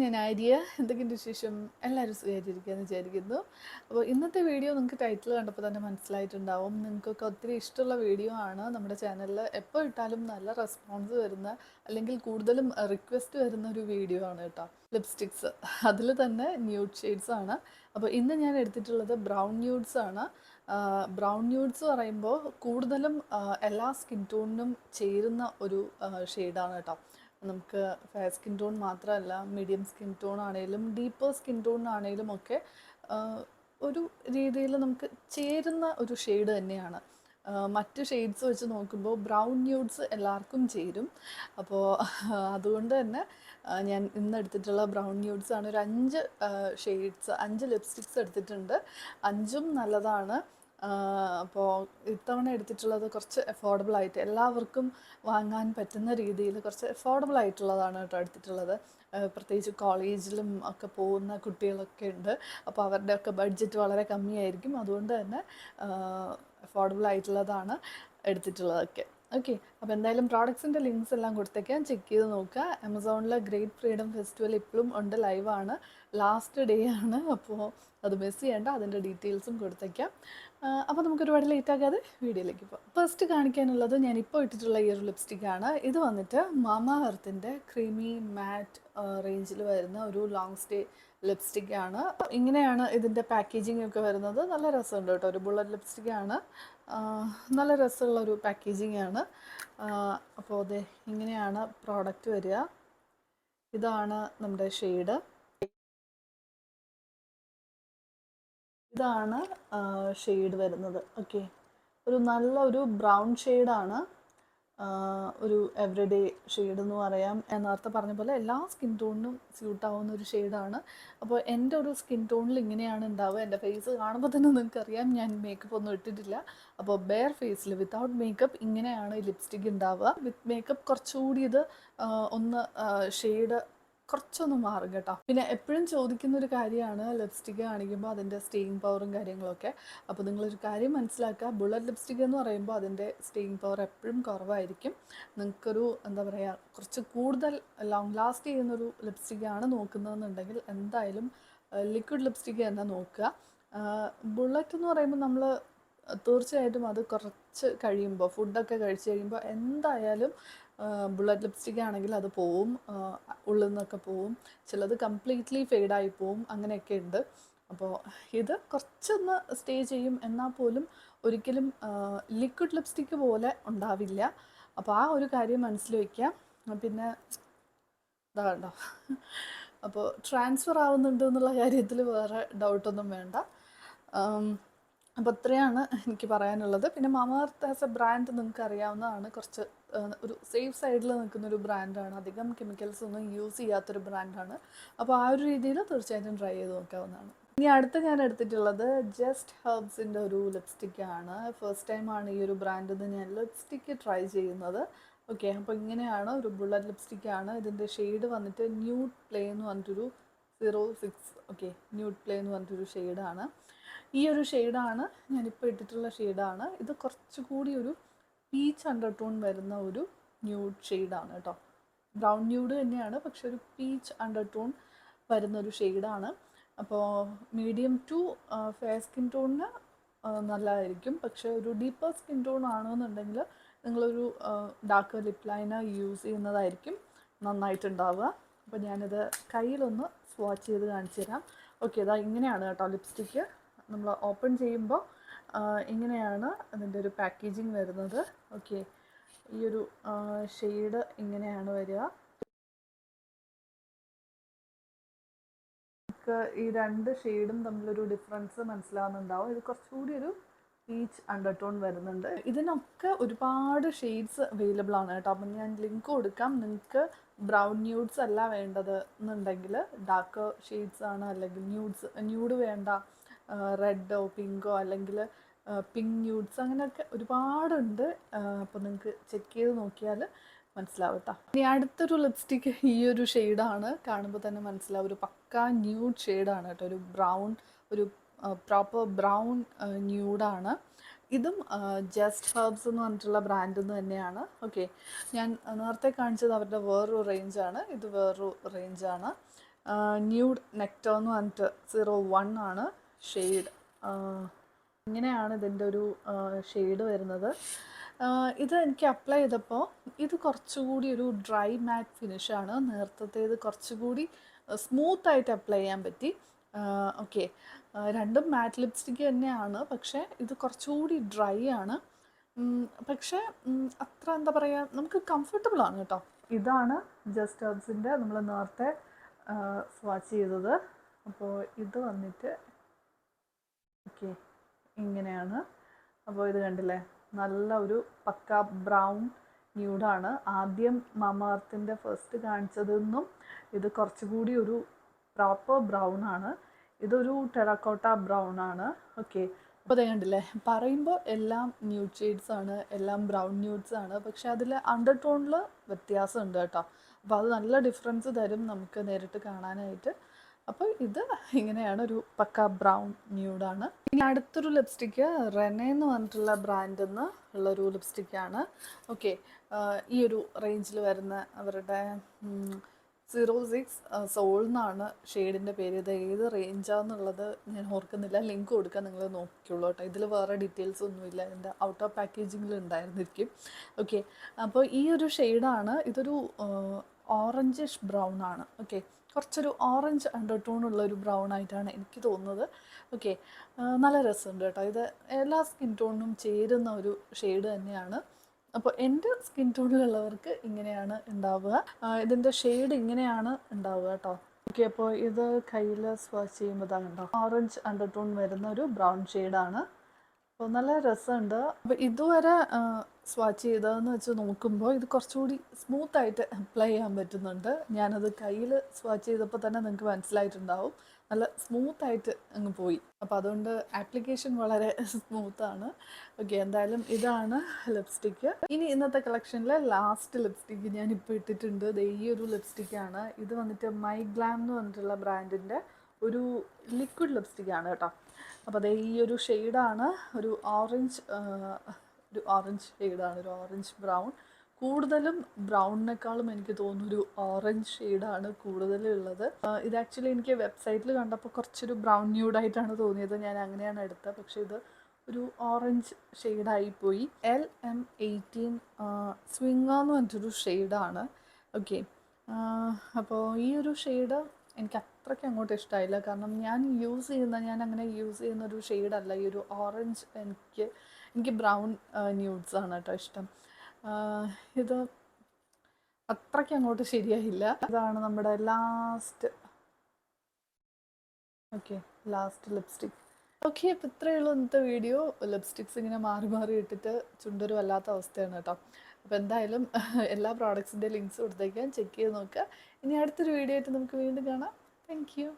ഞാൻ ആര്യ. എന്തൊക്കെയുണ്ട് വിശേഷം? എല്ലാവരും സുഖമായിട്ടിരിക്കുകയെന്ന് വിചാരിക്കുന്നു. അപ്പോൾ ഇന്നത്തെ വീഡിയോ നിങ്ങൾക്ക് ടൈറ്റിൽ കണ്ടപ്പോൾ തന്നെ മനസ്സിലായിട്ടുണ്ടാവും. നിങ്ങൾക്കൊക്കെ ഒത്തിരി ഇഷ്ടമുള്ള വീഡിയോ ആണ്. നമ്മുടെ ചാനലിൽ എപ്പോൾ ഇട്ടാലും നല്ല റെസ്പോൺസ് വരുന്ന, അല്ലെങ്കിൽ കൂടുതലും റിക്വസ്റ്റ് വരുന്ന ഒരു വീഡിയോ ആണ് കേട്ടോ. ലിപ്സ്റ്റിക്സ്, അതിൽ തന്നെ ന്യൂഡ് ഷെയ്ഡ്സ് ആണ്. അപ്പോൾ ഇന്ന് ഞാൻ എടുത്തിട്ടുള്ളത് ബ്രൗൺ ന്യൂഡ്സ് ആണ്. ബ്രൗൺ ന്യൂഡ്സ് പറയുമ്പോൾ കൂടുതലും എല്ലാ സ്കിൻ ടോണിനും ചേരുന്ന ഒരു ഷെയ്ഡാണ് കേട്ടോ. നമുക്ക് ഫെയർ സ്കിൻ ടോൺ മാത്രമല്ല, മീഡിയം സ്കിൻ ടോൺ ആണെങ്കിലും ഡീപ്പർ സ്കിൻ ടോൺ ആണെങ്കിലും ഒക്കെ ഒരു രീതിയിൽ നമുക്ക് ചേരുന്ന ഒരു ഷെയ്ഡ് തന്നെയാണ്. മറ്റ് ഷെയ്ഡ്സ് വെച്ച് നോക്കുമ്പോൾ ബ്രൗൺ ന്യൂഡ്സ് എല്ലാവർക്കും ചേരും. അപ്പോൾ അതുകൊണ്ട് തന്നെ ഞാൻ ഇന്ന് എടുത്തിട്ടുള്ള ബ്രൗൺ ന്യൂഡ്സ് ആണ്. ഒരു 5 ഷെയ്ഡ്സ്, 5 ലിപ്സ്റ്റിക്സ് എടുത്തിട്ടുണ്ട്. 5ഉം നല്ലതാണ്. അപ്പോൾ ഇത്തവണ എടുത്തിട്ടുള്ളത് കുറച്ച് അഫോർഡബിൾ ആയിട്ട് എല്ലാവർക്കും വാങ്ങാൻ പറ്റുന്ന രീതിയിൽ കുറച്ച് അഫോർഡബിൾ ആയിട്ടുള്ളതാണ് കേട്ടോ എടുത്തിട്ടുള്ളത്. പ്രത്യേകിച്ച് കോളേജിലും ഒക്കെ പോകുന്ന കുട്ടികളൊക്കെ ഉണ്ട്. അപ്പോൾ അവരുടെയൊക്കെ ബഡ്ജറ്റ് വളരെ കമ്മിയായിരിക്കും. അതുകൊണ്ട് തന്നെ അഫോർഡബിൾ ആയിട്ടുള്ളതാണ് എടുത്തിട്ടുള്ളതൊക്കെ. ഓക്കെ, അപ്പോൾ എന്തായാലും പ്രോഡക്ട്സിൻ്റെ ലിങ്ക്സ് എല്ലാം കൊടുത്തേക്കാം, ചെക്ക് ചെയ്ത് നോക്കുക. ആമസോണിൽ ഗ്രേറ്റ് ഫ്രീഡം ഫെസ്റ്റിവൽ ഇപ്പോഴും ഉണ്ട്, ലൈവാണ്, ലാസ്റ്റ് ഡേ ആണ്. അപ്പോൾ അത് മിസ് ചെയ്യേണ്ട, അതിൻ്റെ ഡീറ്റെയിൽസും കൊടുത്തേക്കാം. അപ്പോൾ നമുക്ക് ഒരുപാട് ലേറ്റ് ആകാതെ വീഡിയോയിലേക്ക് പോകാം. ഫസ്റ്റ് കാണിക്കാനുള്ളത് ഞാനിപ്പോൾ ഇട്ടിട്ടുള്ള ഈ ഒരു ലിപ്സ്റ്റിക്കാണ്. ഇത് വന്നിട്ട് മാമാ എർത്തിൻ്റെ ക്രീമി മാറ്റ് റേഞ്ചിൽ വരുന്ന ഒരു ലോങ് സ്റ്റേ ലിപ്സ്റ്റിക്കാണ്. ഇങ്ങനെയാണ് ഇതിൻ്റെ പാക്കേജിംഗ് ഒക്കെ വരുന്നത്. നല്ല രസമുണ്ട് കേട്ടോ, ഒരു ബുള്ളറ്റ് ലിപ്സ്റ്റിക്കാണ്. നല്ല രസമുള്ളൊരു പാക്കേജിംഗ് ആണ്. അപ്പോൾ അതെ, ഇങ്ങനെയാണ് പ്രോഡക്റ്റ് വരിക. ഇതാണ് നമ്മുടെ ഷെയ്ഡ്. ഇതാണ് ഷെയ്ഡ് വരുന്നത്. ഓക്കെ, ഒരു നല്ല ഒരു ബ്രൗൺ ഷെയ്ഡാണ്. ഒരു എവറിഡേ ഷെയ്ഡ് എന്ന് പറയാം. ഞാൻ നേരത്തെ പറഞ്ഞ പോലെ എല്ലാ സ്കിൻ ടോണിനും സ്യൂട്ടാവുന്ന ഒരു ഷെയ്ഡാണ്. അപ്പോൾ എൻ്റെ ഒരു സ്കിൻ ടോണിൽ ഇങ്ങനെയാണ് ഉണ്ടാവുക. എൻ്റെ ഫേസ് കാണുമ്പോൾ തന്നെ നിങ്ങൾക്കറിയാം ഞാൻ മേക്കപ്പ് ഒന്നും ഇട്ടിട്ടില്ല. അപ്പോൾ ബെയർ ഫേസിൽ വിത്തൗട്ട് മേക്കപ്പ് ഇങ്ങനെയാണ് ഈ ലിപ്സ്റ്റിക് ഉണ്ടാവുക. വിത്ത് മേക്കപ്പ് കുറച്ചുകൂടി ഇത് ഒന്ന് ഷെയ്ഡ് കുറച്ചൊന്ന് മാറും കേട്ടോ. പിന്നെ എപ്പോഴും ചോദിക്കുന്ന ഒരു കാര്യമാണ് ലിപ്സ്റ്റിക്ക് കാണിക്കുമ്പോൾ അതിൻ്റെ സ്റ്റെയിൻ പവറും കാര്യങ്ങളൊക്കെ. അപ്പോൾ നിങ്ങളൊരു കാര്യം മനസ്സിലാക്കുക, ബുള്ളറ്റ് ലിപ്സ്റ്റിക് എന്ന് പറയുമ്പോൾ അതിൻ്റെ സ്റ്റെയിൻ പവർ എപ്പോഴും കുറവായിരിക്കും. നിങ്ങൾക്കൊരു എന്താ പറയുക, കുറച്ച് കൂടുതൽ ലോങ് ലാസ്റ്റ് ചെയ്യുന്നൊരു ലിപ്സ്റ്റിക്കാണ് നോക്കുന്നതെന്നുണ്ടെങ്കിൽ എന്തായാലും ലിക്വിഡ് ലിപ്സ്റ്റിക്ക് തന്നെ നോക്കുക. ബുള്ളറ്റ് എന്ന് പറയുമ്പോൾ നമ്മൾ തീർച്ചയായിട്ടും അത് കുറച്ച് കഴിയുമ്പോൾ, ഫുഡൊക്കെ കഴിച്ച് കഴിയുമ്പോൾ എന്തായാലും ബുള്ളറ്റ് ലിപ്സ്റ്റിക് ആണെങ്കിൽ അത് പോവും, ഉള്ളിൽ നിന്നൊക്കെ പോവും. ചിലത് കംപ്ലീറ്റ്ലി ഫെയ്ഡായി പോവും, അങ്ങനെയൊക്കെ ഉണ്ട്. അപ്പോൾ ഇത് കുറച്ചൊന്ന് സ്റ്റേ ചെയ്യും, എന്നാൽ പോലും ഒരിക്കലും ലിക്വിഡ് ലിപ്സ്റ്റിക്ക് പോലെ ഉണ്ടാവില്ല. അപ്പോൾ ആ ഒരു കാര്യം മനസ്സിൽ വയ്ക്കാം. പിന്നെ ഇതാ കണ്ടോ, അപ്പോൾ ട്രാൻസ്ഫർ ആവുന്നുണ്ട് എന്നുള്ള കാര്യത്തിൽ വേറെ ഡൗട്ടൊന്നും വേണ്ട. അപ്പോൾ ഇത്രയാണ് എനിക്ക് പറയാനുള്ളത്. പിന്നെ മാമാ എർത്ത് ആസ് എ ബ്രാൻഡ് നിങ്ങൾക്ക് അറിയാവുന്നതാണ്, കുറച്ച് ഒരു സേഫ് സൈഡിൽ നിൽക്കുന്നൊരു ബ്രാൻഡാണ്. അധികം കെമിക്കൽസ് ഒന്നും യൂസ് ചെയ്യാത്തൊരു ബ്രാൻഡാണ്. അപ്പോൾ ആ ഒരു രീതിയിൽ തീർച്ചയായിട്ടും ട്രൈ ചെയ്ത് നോക്കാവുന്നതാണ്. ഇനി അടുത്ത് ഞാൻ എടുത്തിട്ടുള്ളത് ജസ്റ്റ് ഹെർബ്സിൻ്റെ ഒരു ലിപ്സ്റ്റിക്കാണ്. ഫസ്റ്റ് ടൈമാണ് ഈ ഒരു ബ്രാൻഡിൽ നിന്ന് ഞാൻ ലിപ്സ്റ്റിക്ക് ട്രൈ ചെയ്യുന്നത്. ഓക്കെ, അപ്പോൾ ഇങ്ങനെയാണ്, ഒരു ബുള്ളറ്റ് ലിപ്സ്റ്റിക്കാണ്. ഇതിൻ്റെ ഷെയ്ഡ് വന്നിട്ട് ന്യൂഡ് പ്ലേ എന്ന് പറഞ്ഞിട്ടൊരു 06. ഓക്കെ, ന്യൂഡ് പ്ലേ എന്ന് പറഞ്ഞിട്ടൊരു ഷെയ്ഡാണ്. ഈ ഒരു ഷെയ്ഡാണ് ഞാനിപ്പോൾ ഇട്ടിട്ടുള്ള ഷെയ്ഡാണ്. ഇത് കുറച്ചുകൂടി ഒരു പീച്ച് അണ്ടർടോൺ വരുന്ന ഒരു ന്യൂഡ് ഷെയ്ഡാണ് കേട്ടോ. ബ്രൗൺ ന്യൂഡ് തന്നെയാണ്, പക്ഷെ ഒരു പീച്ച് അണ്ടർടോൺ വരുന്ന ഒരു ഷെയ്ഡാണ്. അപ്പോൾ മീഡിയം ടു ഫെയർ സ്കിൻ ടോണിന് നല്ലതായിരിക്കും. പക്ഷേ ഒരു ഡീപ്പർ സ്കിൻ ടോൺ ആണെന്നുണ്ടെങ്കിൽ നിങ്ങളൊരു ഡാർക്ക് ലിപ് ലൈനർ യൂസ് ചെയ്യുന്നതായിരിക്കും നന്നായിട്ടുണ്ടാവുക. അപ്പോൾ ഞാനിത് കയ്യിലൊന്ന് സ്വാച്ച് ചെയ്ത് കാണിച്ചു തരാം. ഓക്കെ, ഇതാ ഇങ്ങനെയാണ് കേട്ടോ ലിപ്സ്റ്റിക്ക്. നമ്മൾ ഓപ്പൺ ചെയ്യുമ്പോൾ ഇങ്ങനെയാണ് അതിൻ്റെ ഒരു പാക്കേജിങ് വരുന്നത്. ഓക്കെ, ഈ ഒരു ഷെയ്ഡ് ഇങ്ങനെയാണ് വരിക. നമുക്ക് ഈ രണ്ട് ഷെയ്ഡും തമ്മിലൊരു ഡിഫറൻസ് മനസ്സിലാവുന്നുണ്ടാവും. ഇത് കുറച്ചുകൂടി ഒരു പീച്ച് അണ്ടർടോൺ വരുന്നുണ്ട്. ഇതിനൊക്കെ ഒരുപാട് ഷെയ്ഡ്സ് അവൈലബിൾ ആണ് കേട്ടോ. അപ്പം ഞാൻ ലിങ്ക് കൊടുക്കാം. നിങ്ങൾക്ക് ബ്രൗൺ ന്യൂഡ്സ് അല്ല വേണ്ടത് എന്നുണ്ടെങ്കിൽ ഡാർക്ക് ഷെയ്ഡ്സ് ആണ്, അല്ലെങ്കിൽ ന്യൂഡ് വേണ്ട, റെഡോ പിങ്കോ അല്ലെങ്കിൽ പിങ്ക് ന്യൂഡ്സ്, അങ്ങനെയൊക്കെ ഒരുപാടുണ്ട്. അപ്പോൾ നിങ്ങൾക്ക് ചെക്ക് ചെയ്ത് നോക്കിയാൽ മനസ്സിലാവും കേട്ടോ. ഇനി അടുത്തൊരു ലിപ്സ്റ്റിക്ക് ഈ ഒരു ഷെയ്ഡാണ്, കാണുമ്പോൾ തന്നെ മനസ്സിലാവും, ഒരു പക്ക ന്യൂഡ് ഷെയ്ഡാണ് കേട്ടോ. ഒരു ബ്രൗൺ, ഒരു പ്രോപ്പർ ബ്രൗൺ ന്യൂഡാണ്. ഇതും ജസ്റ്റ് ഹെർബ്സ് എന്ന് പറഞ്ഞിട്ടുള്ള ബ്രാൻഡിൽ നിന്ന് തന്നെയാണ്. ഓക്കെ, ഞാൻ നേരത്തെ കാണിച്ചത് അവരുടെ വേറൊരു റേഞ്ചാണ്, ഇത് വേറൊരു റേഞ്ചാണ്. ന്യൂഡ് നെക്ടർ എന്ന് പറഞ്ഞിട്ട് 01 ആണ് ഷെയ്ഡ്. ഇങ്ങനെയാണ് ഇതിൻ്റെ ഒരു ഷെയ്ഡ് വരുന്നത്. ഇത് എനിക്ക് അപ്ലൈ ചെയ്തപ്പോൾ ഇത് കുറച്ചുകൂടി ഒരു ഡ്രൈ മാറ്റ് ഫിനിഷാണ്. നേരത്തേത് കുറച്ചുകൂടി സ്മൂത്തായിട്ട് അപ്ലൈ ചെയ്യാൻ പറ്റി. ഓക്കെ, രണ്ടും മാറ്റ് ലിപ്സ്റ്റിക്ക് തന്നെയാണ്, പക്ഷേ ഇത് കുറച്ചുകൂടി ഡ്രൈ ആണ്. പക്ഷേ അത്ര എന്താ പറയുക, നമുക്ക് കംഫർട്ടബിൾ ആണ് കേട്ടോ. ഇതാണ് ജസ്റ്റ് ഹെർബ്സിൻ്റെ നമ്മൾ നേരത്തെ സ്വാച്ച് ചെയ്തത്. അപ്പോൾ ഇത് വന്നിട്ട് ഓക്കെ ഇങ്ങനെയാണ്. അപ്പോൾ ഇത് കണ്ടില്ലേ, നല്ല ഒരു പക്ക ബ്രൗൺ ന്യൂഡാണ്. ആദ്യം മാമ-എർത്തിൻ്റെ ഫസ്റ്റ് കാണിച്ചതെന്നും ഇത് കുറച്ചുകൂടി ഒരു പ്രോപ്പർ ബ്രൗൺ ആണ്. ഇതൊരു ടെറാക്കോട്ട ബ്രൗൺ ആണ്. ഓക്കെ, അപ്പോൾ ഇത് കണ്ടില്ലേ, പറയുമ്പോൾ എല്ലാം ന്യൂഡ് ഷെയ്ഡ്സ് ആണ്, എല്ലാം ബ്രൗൺ ന്യൂഡ്സ് ആണ്. പക്ഷെ അതിൽ അണ്ടർ ടോണിൽ വ്യത്യാസമുണ്ട് കേട്ടോ. അപ്പോൾ അത് നല്ല ഡിഫറൻസ് തരും നമുക്ക് നേരിട്ട് കാണാനായിട്ട്. അപ്പോൾ ഇത് ഇങ്ങനെയാണ്, ഒരു പക്ക ബ്രൗൺ ന്യൂഡാണ്. ഇനി അടുത്തൊരു ലിപ്സ്റ്റിക്ക് റെനെ എന്ന് പറഞ്ഞിട്ടുള്ള ബ്രാൻഡിൽ നിന്ന് ഉള്ളൊരു ലിപ്സ്റ്റിക്കാണ്. ഓക്കെ, ഈ ഒരു റേഞ്ചിൽ വരുന്ന അവരുടെ 06 സോൾ എന്നാണ് ഷെയ്ഡിൻ്റെ പേര്. ഇത് ഏത് റേഞ്ചാണെന്നുള്ളത് ഞാൻ ഓർക്കുന്നില്ല, ലിങ്ക് കൊടുക്കാൻ നിങ്ങൾ നോക്കിയുള്ളൂ കേട്ടോ. ഇതിൽ വേറെ ഡീറ്റെയിൽസ് ഒന്നുമില്ല, എൻ്റെ ഔട്ട് ഓഫ് പാക്കേജിങ്ങിൽ ഉണ്ടായിരുന്നിരിക്കും. ഓക്കെ, അപ്പോൾ ഈ ഒരു ഷെയ്ഡാണ്. ഇതൊരു ഓറഞ്ചിഷ് ബ്രൗൺ ആണ്. ഓക്കെ, കുറച്ചൊരു ഓറഞ്ച് അണ്ടർ ടോണുള്ള ഒരു ബ്രൗൺ ആയിട്ടാണ് എനിക്ക് തോന്നുന്നത്. ഓക്കെ, നല്ല രസമുണ്ട് കേട്ടോ. ഇത് എല്ലാ സ്കിൻ ടോണിനും ചേരുന്ന ഒരു ഷെയ്ഡ് തന്നെയാണ്. അപ്പോൾ എൻ്റെ സ്കിൻ ടോണിലുള്ളവർക്ക് ഇങ്ങനെയാണ് ഉണ്ടാവുക. ഇതിൻ്റെ ഷെയ്ഡ് ഇങ്ങനെയാണ് ഉണ്ടാവുക കേട്ടോ. ഓക്കെ, അപ്പോൾ ഇത് കയ്യിൽ സ്വാച്ച് ചെയ്യുമ്പോൾ ഇതാണ് കേട്ടോ, ഓറഞ്ച് അണ്ടർ ടോൺ വരുന്ന ഒരു ബ്രൗൺ ഷെയ്ഡാണ്. അപ്പോൾ നല്ല രസമുണ്ട്. അപ്പോൾ ഇതുവരെ സ്വാച്ച് ചെയ്തതെന്ന് വെച്ച് നോക്കുമ്പോൾ ഇത് കുറച്ചുകൂടി സ്മൂത്തായിട്ട് അപ്ലൈ ചെയ്യാൻ പറ്റുന്നുണ്ട്. ഞാനത് കയ്യിൽ സ്വാച്ച് ചെയ്തപ്പോൾ തന്നെ നിങ്ങൾക്ക് മനസ്സിലായിട്ടുണ്ടാവും, നല്ല സ്മൂത്തായിട്ട് അങ്ങ് പോയി. അപ്പോൾ അതുകൊണ്ട് ആപ്ലിക്കേഷൻ വളരെ സ്മൂത്താണ്. ഓക്കെ, എന്തായാലും ഇതാണ് ലിപ്സ്റ്റിക്ക്. ഇനി ഇന്നത്തെ കളക്ഷനിലെ ലാസ്റ്റ് ലിപ്സ്റ്റിക്ക് ഞാൻ ഇപ്പോൾ ഇട്ടിട്ടുണ്ട്. ഇത് ഈ ഒരു ലിപ്സ്റ്റിക്കാണ്. ഇത് വന്നിട്ട് മൈ ഗ്ലാം എന്ന് പറഞ്ഞിട്ടുള്ള ബ്രാൻഡിൻ്റെ ഒരു ലിക്വിഡ് ലിപ്സ്റ്റിക്കാണ് കേട്ടോ. അപ്പോൾ അത് ഈ ഒരു ഷെയ്ഡാണ്, ഒരു ഓറഞ്ച് ഷെയ്ഡാണ്, ഒരു ഓറഞ്ച് ബ്രൗൺ. കൂടുതലും ബ്രൗണിനേക്കാളും എനിക്ക് തോന്നുന്നു ഒരു ഓറഞ്ച് ഷെയ്ഡാണ് കൂടുതലുള്ളത്. ഇത് ആക്ച്വലി എനിക്ക് വെബ്സൈറ്റിൽ കണ്ടപ്പോൾ കുറച്ചൊരു ബ്രൗൺ ന്യൂഡായിട്ടാണ് തോന്നിയത്, ഞാൻ അങ്ങനെയാണ് എടുത്തത്. പക്ഷേ ഇത് ഒരു ഓറഞ്ച് ഷെയ്ഡായിപ്പോയി. LM18 സ്വിംഗ എന്ന് പറഞ്ഞിട്ടൊരു ഷെയ്ഡാണ്. ഓക്കെ, അപ്പോൾ ഈ ഒരു ഷെയ്ഡ് എനിക്ക് അത്രയ്ക്ക് അങ്ങോട്ട് ഇഷ്ടമായില്ല. കാരണം ഞാൻ അങ്ങനെ യൂസ് ചെയ്യുന്ന ഒരു ഷെയ്ഡല്ല ഈ ഒരു ഓറഞ്ച്. എനിക്ക് ബ്രൗൺ ന്യൂഡ്സ് ആണ് കേട്ടോ ഇഷ്ടം. ഇത് അത്രയ്ക്ക് അങ്ങോട്ട് ശരിയായില്ല. ഇതാണ് നമ്മുടെ ലാസ്റ്റ് ലിപ്സ്റ്റിക്. ഓക്കെ, അപ്പോൾ ഇത്രയേ ഉള്ളൂ ഇന്നത്തെ വീഡിയോ. ലിപ്സ്റ്റിക്സ് ഇങ്ങനെ മാറി മാറി ഇട്ടിട്ട് ചുണ്ടൊരു വല്ലാത്ത അവസ്ഥയാണ് കേട്ടോ. അപ്പോൾ എന്തായാലും എല്ലാ പ്രോഡക്ട്സിൻ്റെ ലിങ്ക്സ് കൊടുത്തേക്കാൻ ചെക്ക് ചെയ്ത് നോക്കുക. ഇനി അടുത്തൊരു വീഡിയോ ആയിട്ട് നമുക്ക് വീണ്ടും കാണാം. Thank you.